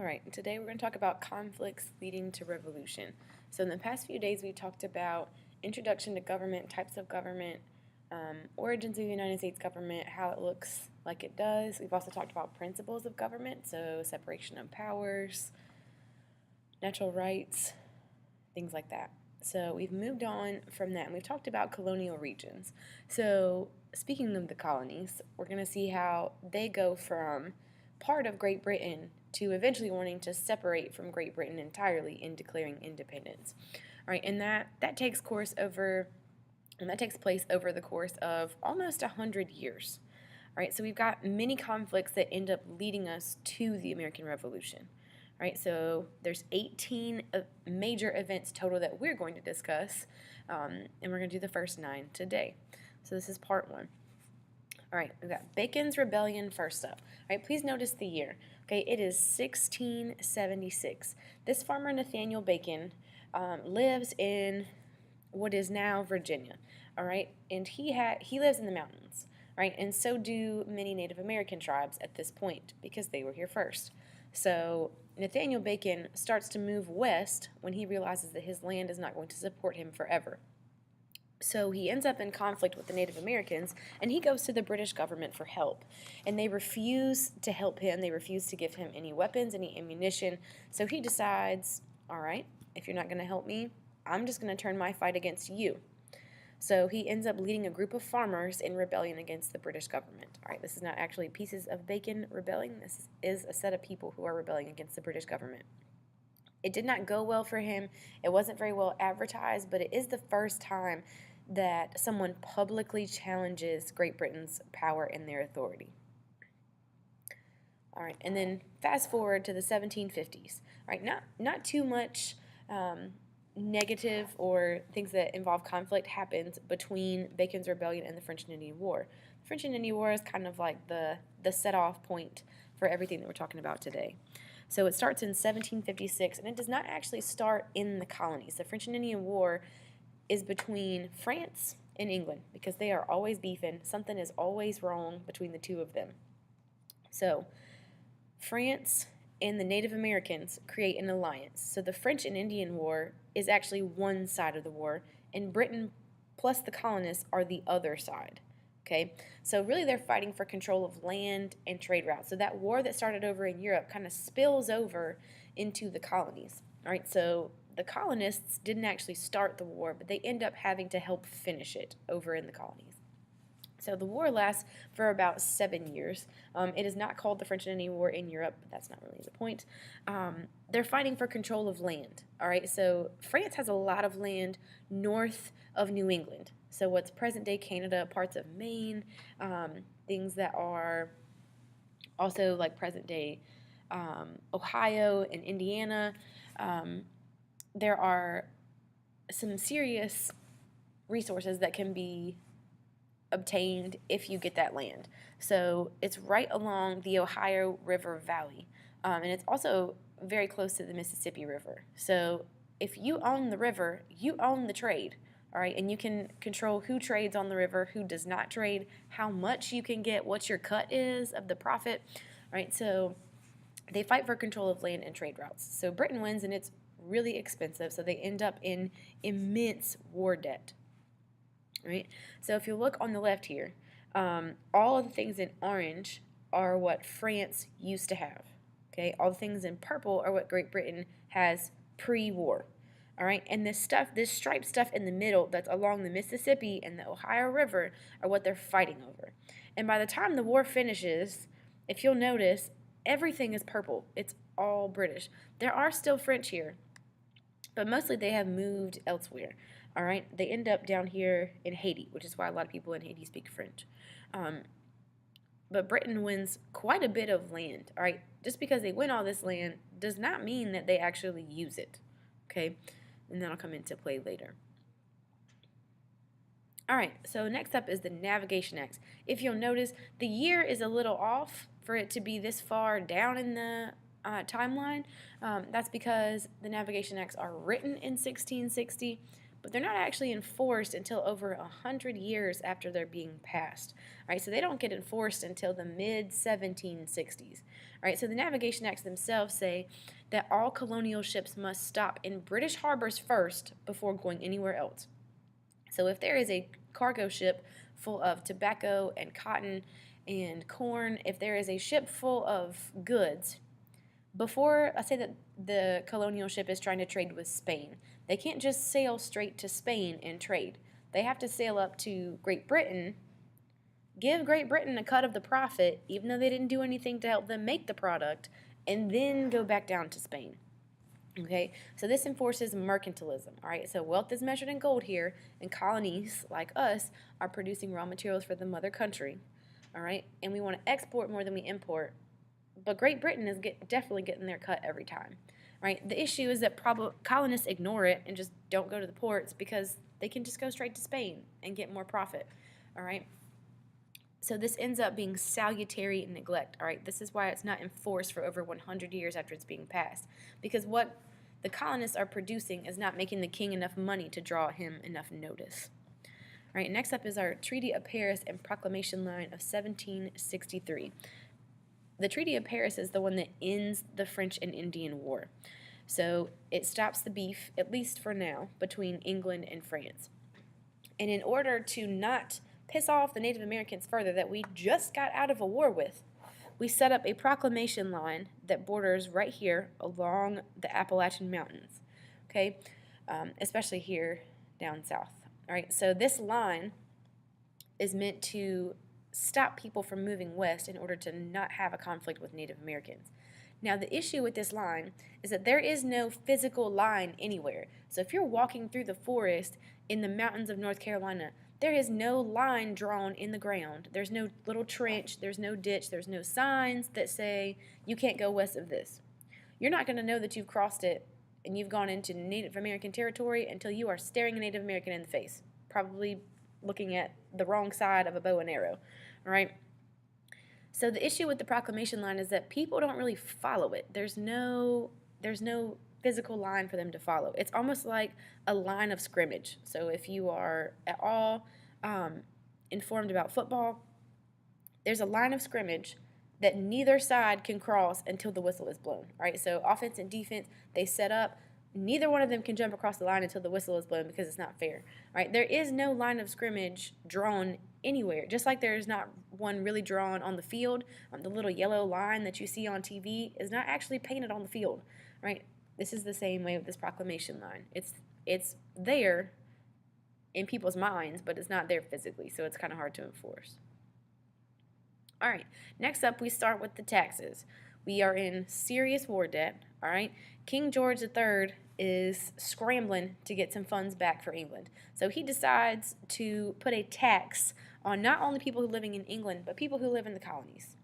Alright, today we're going to talk about conflicts leading to revolution. So in the past few days we talked about introduction to government, types of government, origins of the United States government, how it looks like it does. We've also talked about principles of government, so separation of powers, natural rights, things like that. So we've moved on from that and we've talked about colonial regions. So speaking of the colonies, we're going to see how they go from part of Great Britain to eventually wanting to separate from Great Britain entirely in declaring independence. All right, and that takes place over the course of almost 100 years. All right, so we've got many conflicts that end up leading us to the American Revolution. All right, so there's 18 major events total that we're going to discuss, and we're going to do the first 9 today. So this is part 1. All right, we've got Bacon's Rebellion first up. All right, please notice the year. Okay, it is 1676. This farmer Nathaniel Bacon lives in what is now Virginia. All right, and he lives in the mountains. Right, and so do many Native American tribes at this point because they were here first. So Nathaniel Bacon starts to move west when he realizes that his land is not going to support him forever. So he ends up in conflict with the Native Americans, and he goes to the British government for help. And they refuse to help him. They refuse to give him any weapons, any ammunition. So he decides, all right, if you're not going to help me, I'm just going to turn my fight against you. So he ends up leading a group of farmers in rebellion against the British government. All right, this is not actually pieces of bacon rebelling. This is a set of people who are rebelling against the British government. It did not go well for him. It wasn't very well advertised, but it is the first time that someone publicly challenges Great Britain's power and their authority. All right, and then fast forward to the 1750s. All right, not too much negative or things that involve conflict happens between Bacon's Rebellion and the French and Indian War. The French and Indian War is kind of like the set-off point for everything that we're talking about today. So it starts in 1756, and it does not actually start in the colonies. The French and Indian War is between France and England because they are always beefing. Something is always wrong between the two of them. So France and the Native Americans create an alliance. So the French and Indian War is actually one side of the war, and Britain plus the colonists are the other side. Okay, so really they're fighting for control of land and trade routes. So that war that started over in Europe kind of spills over into the colonies. All right, so the colonists didn't actually start the war, but they end up having to help finish it over in the colonies. So the war lasts for about 7 years. It is not called the French and Indian War in Europe, but that's not really the point. They're fighting for control of land. All right, so France has a lot of land north of New England. So what's present-day Canada, parts of Maine, things that are also like present-day Ohio and Indiana. There are some serious resources that can be obtained if you get that land. So it's right along the Ohio River Valley, and it's also very close to the Mississippi River. So if you own the river, you own the trade, all right, and you can control who trades on the river, who does not trade, how much you can get, what your cut is of the profit, right? So they fight for control of land and trade routes. So Britain wins, and it's really expensive, so they end up in immense war debt. Right? So if you look on the left here, all of the things in orange are what France used to have. Okay, all the things in purple are what Great Britain has pre-war. All right, and this striped stuff in the middle that's along the Mississippi and the Ohio River are what they're fighting over. And by the time the war finishes, if you'll notice, everything is purple. It's all British. There are still French here, but mostly they have moved elsewhere. All right, they end up down here in Haiti, which is why a lot of people in Haiti speak French. But Britain wins quite a bit of land. All right, just because they win all this land does not mean that they actually use it. Okay, and that'll come into play later. All right, so next up is the Navigation Acts. If you'll notice, the year is a little off for it to be this far down in the timeline. That's because the Navigation Acts are written in 1660, but they're not actually enforced until over 100 years after they're being passed. All right, so they don't get enforced until the mid-1760s. All right, so the Navigation Acts themselves say that all colonial ships must stop in British harbors first before going anywhere else. So if there is a cargo ship full of tobacco and cotton and corn, if there is a ship full of goods, before, I say that the colonial ship is trying to trade with Spain, they can't just sail straight to Spain and trade. They have to sail up to Great Britain, give Great Britain a cut of the profit, even though they didn't do anything to help them make the product, and then go back down to Spain. Okay, so this enforces mercantilism. All right, so wealth is measured in gold here, and colonies like us are producing raw materials for the mother country. All right, and we want to export more than we import, but Great Britain is definitely getting their cut every time. Right, the issue is that colonists ignore it and just don't go to the ports because they can just go straight to Spain and get more profit. All right. So this ends up being salutary neglect. All right, this is why it's not enforced for over 100 years after it's being passed, because what the colonists are producing is not making the king enough money to draw him enough notice. All right, next up is our Treaty of Paris and Proclamation Line of 1763. The Treaty of Paris is the one that ends the French and Indian War. So it stops the beef, at least for now, between England and France. And in order to not piss off the Native Americans further that we just got out of a war with, we set up a proclamation line that borders right here along the Appalachian Mountains, okay, especially here down south. All right, so this line is meant to stop people from moving west in order to not have a conflict with Native Americans. Now, the issue with this line is that there is no physical line anywhere. So if you're walking through the forest in the mountains of North Carolina, there is no line drawn in the ground. There's no little trench, there's no ditch, there's no signs that say you can't go west of this. You're not going to know that you've crossed it and you've gone into Native American territory until you are staring a Native American in the face, probably looking at the wrong side of a bow and arrow, all right? So the issue with the proclamation line is that people don't really follow it. There's no physical line for them to follow. It's almost like a line of scrimmage. So if you are at all informed about football, there's a line of scrimmage that neither side can cross until the whistle is blown. All right, so offense and defense, they set up. Neither one of them can jump across the line until the whistle is blown because it's not fair. All right, there is no line of scrimmage drawn anywhere, just like there's not one really drawn on the field. The little yellow line that you see on TV is not actually painted on the field. Right? This is the same way with this proclamation line. It's there in people's minds, but it's not there physically, so it's kind of hard to enforce. All right, next up we start with the taxes. We are in serious war debt, all right? King George III is scrambling to get some funds back for England. So he decides to put a tax on not only people who are living in England, but people who live in the colonies.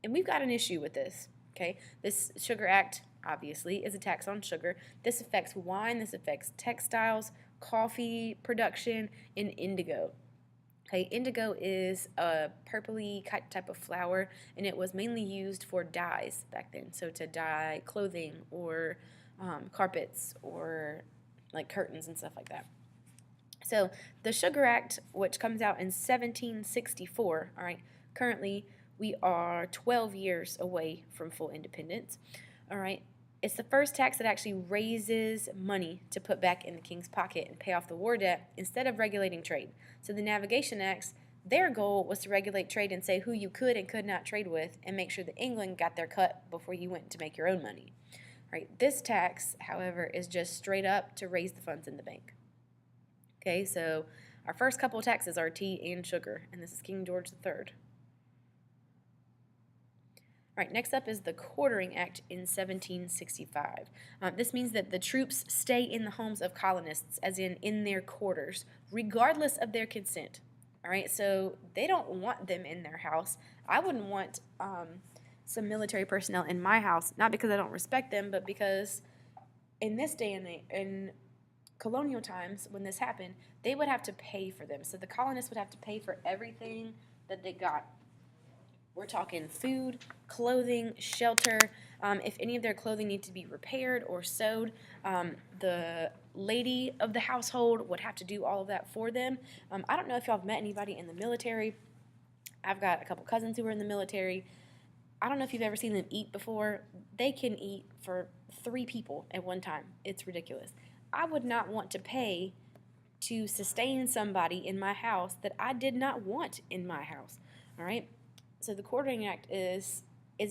And we've got an issue with this, okay? This Sugar Act, obviously, is a tax on sugar. This affects wine, this affects textiles, coffee production, and indigo. Okay, indigo is a purpley type of flower, and it was mainly used for dyes back then. So to dye clothing or carpets or like curtains and stuff like that. So the Sugar Act, which comes out in 1764, all right, currently we are 12 years away from full independence, all right. It's the first tax that actually raises money to put back in the king's pocket and pay off the war debt instead of regulating trade. So the Navigation Acts, their goal was to regulate trade and say who you could and could not trade with and make sure that England got their cut before you went to make your own money. Right? This tax, however, is just straight up to raise the funds in the bank. Okay, so our first couple of taxes are tea and sugar, and this is King George III. All right, next up is the Quartering Act in 1765. This means that the troops stay in the homes of colonists, as in their quarters, regardless of their consent. All right, so they don't want them in their house. I wouldn't want some military personnel in my house, not because I don't respect them, but because in this day and age, in colonial times, when this happened, they would have to pay for them. So the colonists would have to pay for everything that they got We're talking food, clothing, shelter. If any of their clothing needs to be repaired or sewed, the lady of the household would have to do all of that for them. I don't know if y'all have met anybody in the military. I've got a couple cousins who are in the military. I don't know if you've ever seen them eat before. They can eat for 3 people at one time. It's ridiculous. I would not want to pay to sustain somebody in my house that I did not want in my house. All right? So the Quartering Act is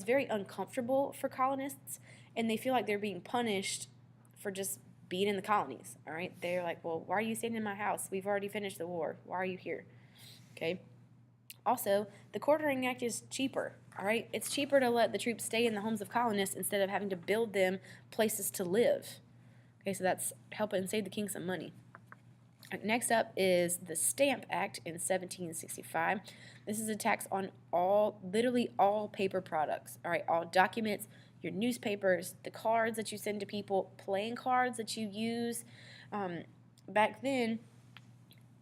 very uncomfortable for colonists, and they feel like they're being punished for just being in the colonies. All right? They're like, well, why are you staying in my house? We've already finished the war. Why are you here? Okay? Also, the Quartering Act is cheaper, all right? It's cheaper to let the troops stay in the homes of colonists instead of having to build them places to live. Okay, so that's helping save the king some money. Next up is the Stamp Act in 1765. This is a tax on literally all paper products, all right? All documents, your newspapers, the cards that you send to people, playing cards that you use. Back then,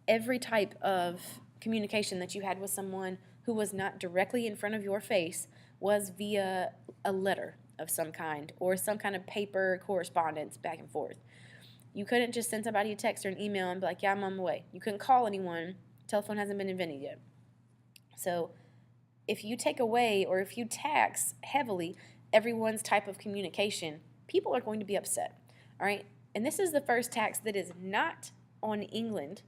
every type of communication that you had with someone who was not directly in front of your face was via a letter of some kind or some kind of paper correspondence back and forth. You couldn't just send somebody a text or an email and be like, yeah, I'm on my way. You couldn't call anyone. Telephone hasn't been invented yet. So if you take away or if you tax heavily everyone's type of communication, people are going to be upset. All right? And this is the first tax that is not on England.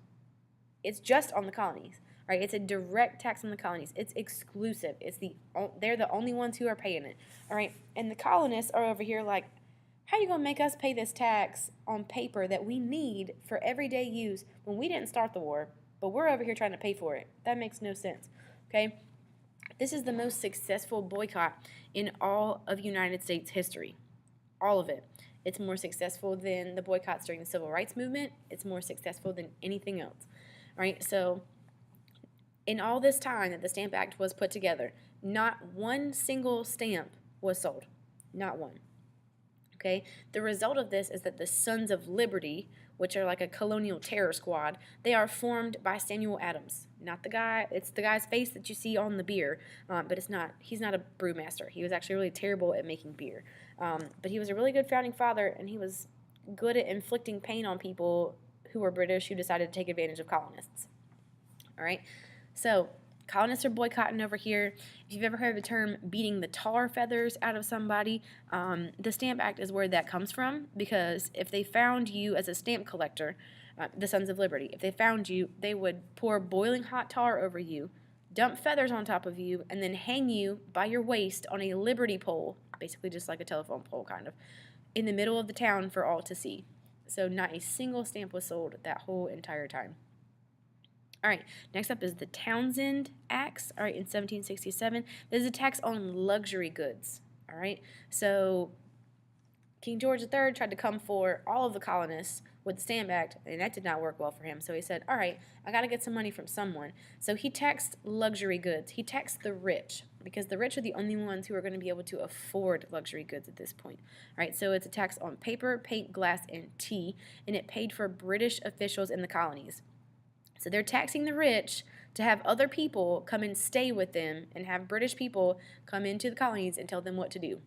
It's just on the colonies, right? It's a direct tax on the colonies. It's exclusive. They're the only ones who are paying it, all right? And the colonists are over here like, how are you going to make us pay this tax on paper that we need for everyday use when we didn't start the war, but we're over here trying to pay for it? That makes no sense, okay? This is the most successful boycott in all of United States history, all of it. It's more successful than the boycotts during the Civil Rights Movement. It's more successful than anything else. Right? So in all this time that the Stamp Act was put together, not one single stamp was sold. Not one. Okay? The result of this is that the Sons of Liberty, which are like a colonial terror squad, they are formed by Samuel Adams. Not the guy, it's the guy's face that you see on the beer, but he's not a brewmaster. He was actually really terrible at making beer. But he was a really good founding father, and he was good at inflicting pain on people who were British who decided to take advantage of colonists. All right? So colonists are boycotting over here. If you've ever heard the term beating the tar feathers out of somebody, the Stamp Act is where that comes from, because if they found you as a stamp collector, the Sons of Liberty, if they found you, they would pour boiling hot tar over you, dump feathers on top of you, and then hang you by your waist on a liberty pole, basically just like a telephone pole kind of, in the middle of the town for all to see. So not a single stamp was sold that whole entire time. All right, next up is the Townshend Acts, all right, in 1767. This is a tax on luxury goods, all right? So King George III tried to come for all of the colonists with the Stamp Act, and that did not work well for him. So he said, all right, I got to get some money from someone. So he taxed luxury goods. He taxed the rich, because the rich are the only ones who are going to be able to afford luxury goods at this point. All right, so it's a tax on paper, paint, glass, and tea, and it paid for British officials in the colonies. So they're taxing the rich to have other people come and stay with them and have British people come into the colonies and tell them what to do.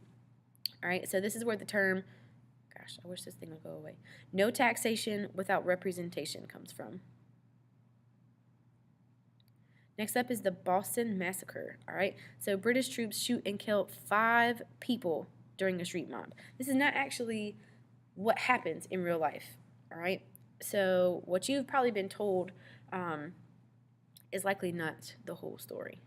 All right, so this is where the term, gosh, I wish this thing would go away, no taxation without representation comes from. Next up is the Boston Massacre, all right? So British troops shoot and kill 5 people during a street mob. This is not actually what happens in real life, all right? So what you've probably been told is likely not the whole story.